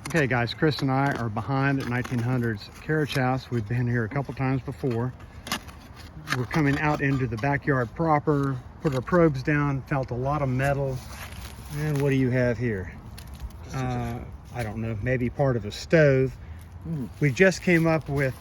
Okay guys, Chris and I are behind at 1900's carriage house. We've been here a couple times before. We're coming out into the backyard proper, put our probes down, felt a lot of metal. And what do you have here? I don't know, maybe part of a stove. We just came up with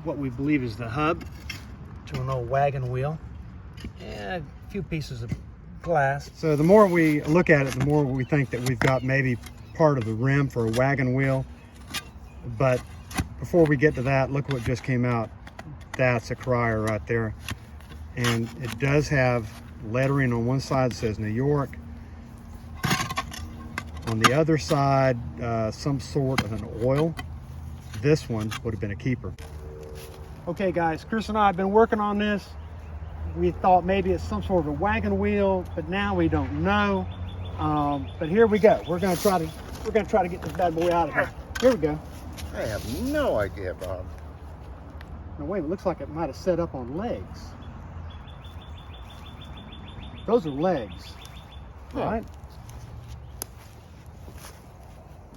what we believe is the hub to an old wagon wheel and a few pieces of glass. So the more we look at it, the more we think that we've got maybe part of the rim for a wagon wheel. But before we get to that, look what just came out. That's a crier right there. And it does have lettering on one side that says New York. On the other side, some sort of an oil. This one would have been a keeper. Okay guys, Chris and I have been working on this. We thought maybe it's some sort of a wagon wheel, but now we don't know. But here we go. We're gonna try to get this bad boy out of here. Here we go. I have no idea, Bob. Now wait, it looks like it might have set up on legs. Those are legs, right?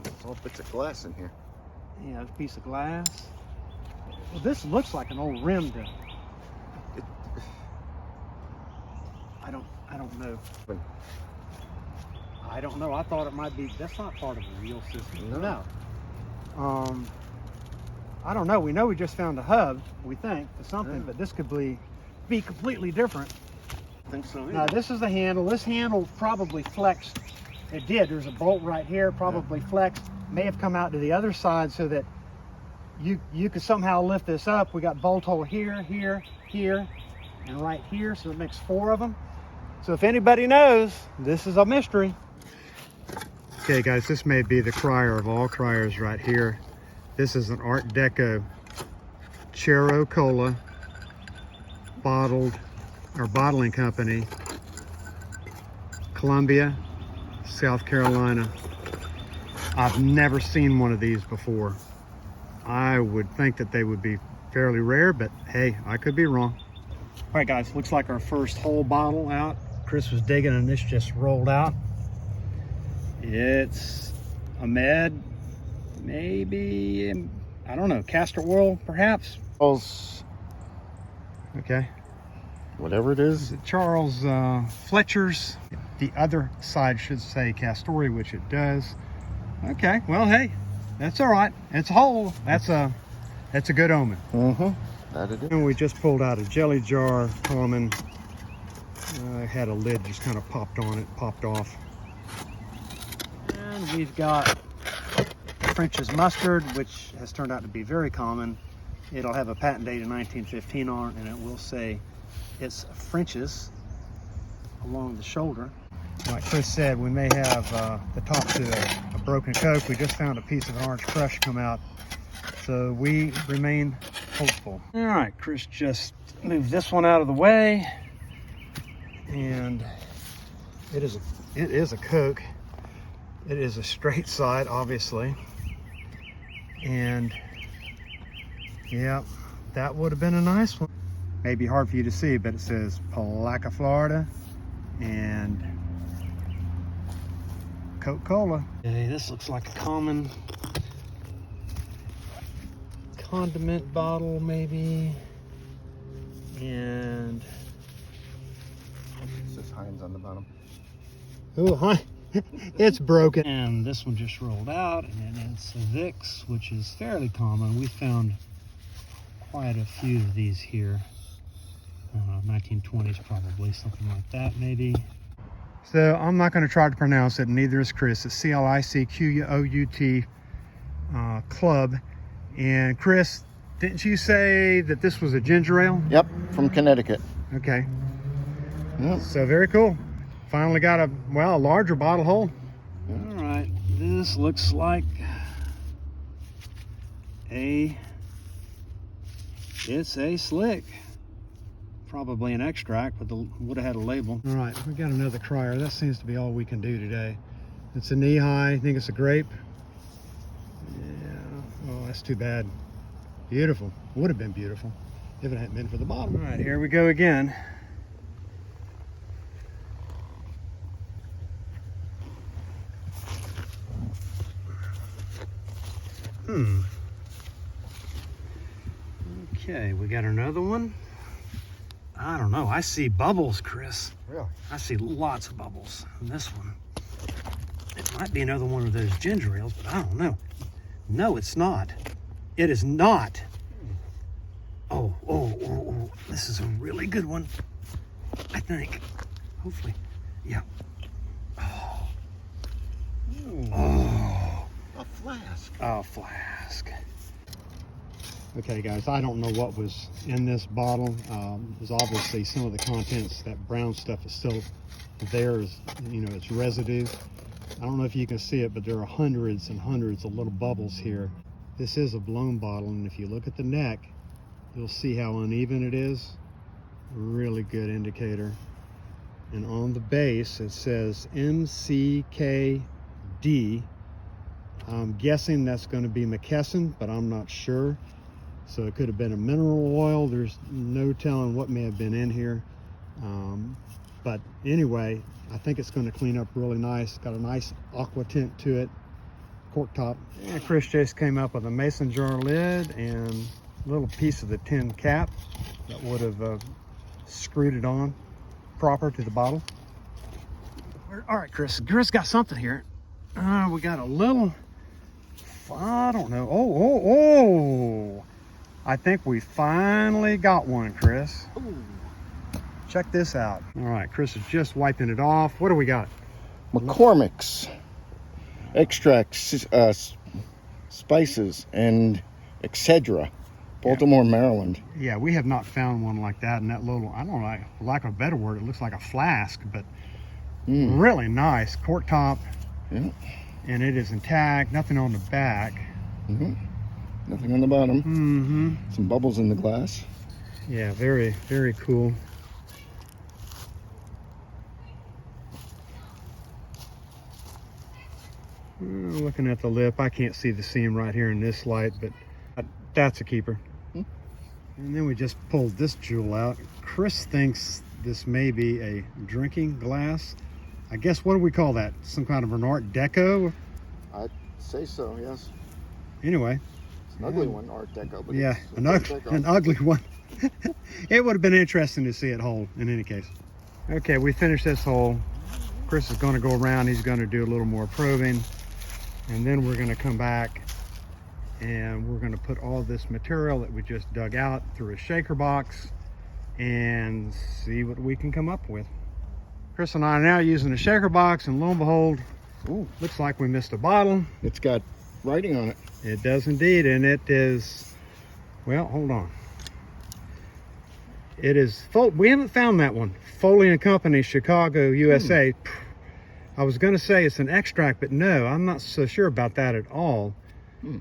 There's all bits of glass in here. Yeah, there's a piece of glass. Well, this looks like an old rim to. I don't know. I don't know. I thought it might be. That's not part of the wheel system. No. I don't know. We know we just found a hub. We think for something, but this could be completely different. I think so. Now this is the handle. This handle probably flexed. It did. There's a bolt right here. Probably flexed. May have come out to the other side so that you could somehow lift this up. We got bolt hole here, here, here, and right here. So it makes 4 of them. So if anybody knows, this is a mystery. Okay guys, this may be the crier of all criers right here. This is an Art Deco Chero Cola bottling company, Columbia, South Carolina. I've never seen one of these before. I would think that they would be fairly rare, but hey, I could be wrong. All right guys, looks like our first whole bottle out. Chris was digging and this just rolled out. It's a med, maybe, I don't know, castor oil perhaps? Okay. Whatever it is. Is it Charles Fletcher's? The other side should say Castoria, which it does. Okay, well, hey, that's all right. It's whole. That's a good omen. That it is. And we just pulled out a jelly jar, common. Had a lid just kind of popped on it, popped off. And we've got French's mustard, which has turned out to be very common. It'll have a patent date in 1915 on it, and it will say it's French's along the shoulder. Like Chris said, we may have the top to a broken Coke. We just found a piece of an orange crush come out, so we remain hopeful. All right, Chris just moved this one out of the way, and it is a Coke. It is a straight side, obviously, and yeah, that would have been a nice one. Maybe hard for you to see, but it says Palaca, Florida, and Coca-Cola. Okay, this looks like a common condiment bottle, maybe. And It says Heinz on the bottom. oh, hi. It's broken. And this one just rolled out, and it's a Vicks, which is fairly common. We found quite a few of these here. 1920s probably, something like that maybe. So I'm not going to try to pronounce it, neither is Chris. It's C-L-I-C-Q-U-O-U-T Club. And Chris, didn't you say that this was a ginger ale? Yep, from Connecticut. Okay. Yep. So very cool. Finally got a larger bottle hole. All right, this looks like it's a slick. Probably an extract, but would have had a label. All right, we got another crier. That seems to be all we can do today. It's a knee high. I think it's a grape. Yeah. Oh, that's too bad. Beautiful. Would have been beautiful if it hadn't been for the bottom. All right, here we go again. Okay, we got another one. I don't know. I see bubbles, Chris. Really? I see lots of bubbles in this one. It might be another one of those ginger ales, but I don't know. No, it's not. It is not. Oh. This is a really good one, I think. Hopefully. Yeah. Oh. A flask. A flask. Okay, guys, I don't know what was in this bottle. There's obviously some of the contents, that brown stuff is still there, it's residue. I don't know if you can see it, but there are hundreds and hundreds of little bubbles here. This is a blown bottle, and if you look at the neck, you'll see how uneven it is. Really good indicator. And on the base, it says MCKD. I'm guessing that's going to be McKesson, but I'm not sure. So it could have been a mineral oil. There's no telling what may have been in here. But anyway, I think it's going to clean up really nice. Got a nice aqua tint to it. Cork top. And Chris just came up with a mason jar lid and a little piece of the tin cap that would have screwed it on proper to the bottle. All right, Chris got something here. We got a little, I don't know. Oh. I think we finally got one, Chris. Ooh. Check this out. All right, Chris is just wiping it off. What do we got? McCormick's extracts, spices, and etc. Baltimore, Maryland. Yeah, we have not found one like that in that little, I don't know, lack of a better word, it looks like a flask, but really nice. Cork top. Yeah. And it is intact, nothing on the back. Nothing on the bottom. Some bubbles in the glass. Yeah, very, very cool. Looking at the lip, I can't see the seam right here in this light, but that's a keeper. And then we just pulled this jewel out. Chris thinks this may be a drinking glass. I guess, what do we call that? Some kind of an Art Deco? I'd say so, yes. Anyway. It's an ugly one, Art Deco. But yeah, an ugly one. It would have been interesting to see it whole in any case. Okay, we finished this hole. Chris is going to go around. He's going to do a little more probing. And then we're going to come back and we're going to put all this material that we just dug out through a shaker box and see what we can come up with. Chris and I are now using a shaker box, and lo and behold, looks like we missed a bottle. It's got writing on it. It does indeed, and it is, well, hold on. It is, we haven't found that one. Foley and Company, Chicago, USA. I was going to say it's an extract, but no, I'm not so sure about that at all.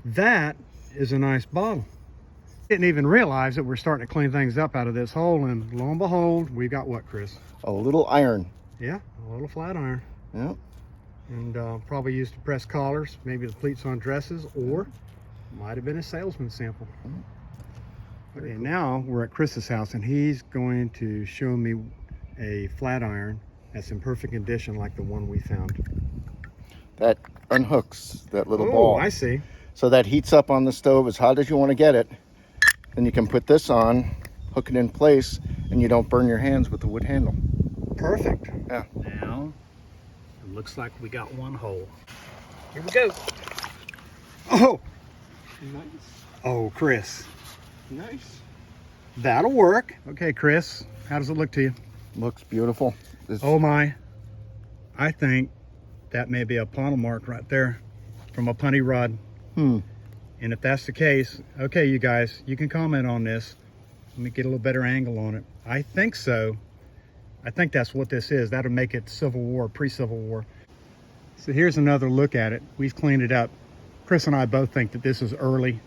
That is a nice bottle. Didn't even realize that we're starting to clean things up out of this hole, and lo and behold, we got what, Chris? A little iron. Yeah, a little flat iron. Yeah. And probably used to press collars, maybe the pleats on dresses, or might have been a salesman sample. Okay, now we're at Chris's house, and he's going to show me a flat iron that's in perfect condition like the one we found. That unhooks that little ball. Oh, I see. So that heats up on the stove as hot as you want to get it. Then you can put this on, hook it in place, and you don't burn your hands with the wood handle. Perfect. Yeah. Now, it looks like we got one hole. Here we go. Oh! Nice. Oh, Chris. Nice. That'll work. Okay, Chris, how does it look to you? Looks beautiful. Oh my. I think that may be a Pontil mark right there from a punty rod. And if that's the case, okay, you guys, you can comment on this. Let me get a little better angle on it. I think so. I think that's what this is. That'll make it Civil War, pre-Civil War. So here's another look at it. We've cleaned it up. Chris and I both think that this is early.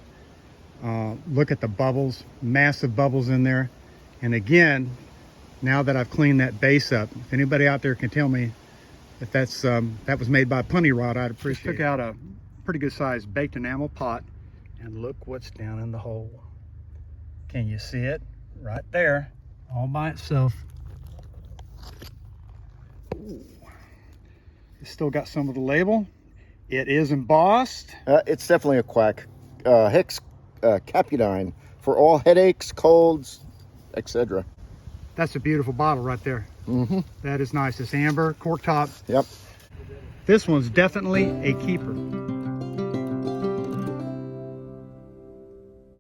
Look at the bubbles, massive bubbles in there. And again, now that I've cleaned that base up, if anybody out there can tell me if that's that was made by punty rod, I'd appreciate it. Took out a pretty good sized baked enamel pot, and look what's down in the hole. Can you see it? Right there, all by itself. Ooh. It's still got some of the label. It is embossed. It's definitely a quack Hicks Capudine for all headaches, colds, etc. That's a beautiful bottle right there. Mm-hmm. That is nice. It's amber, cork top. Yep. This one's definitely a keeper.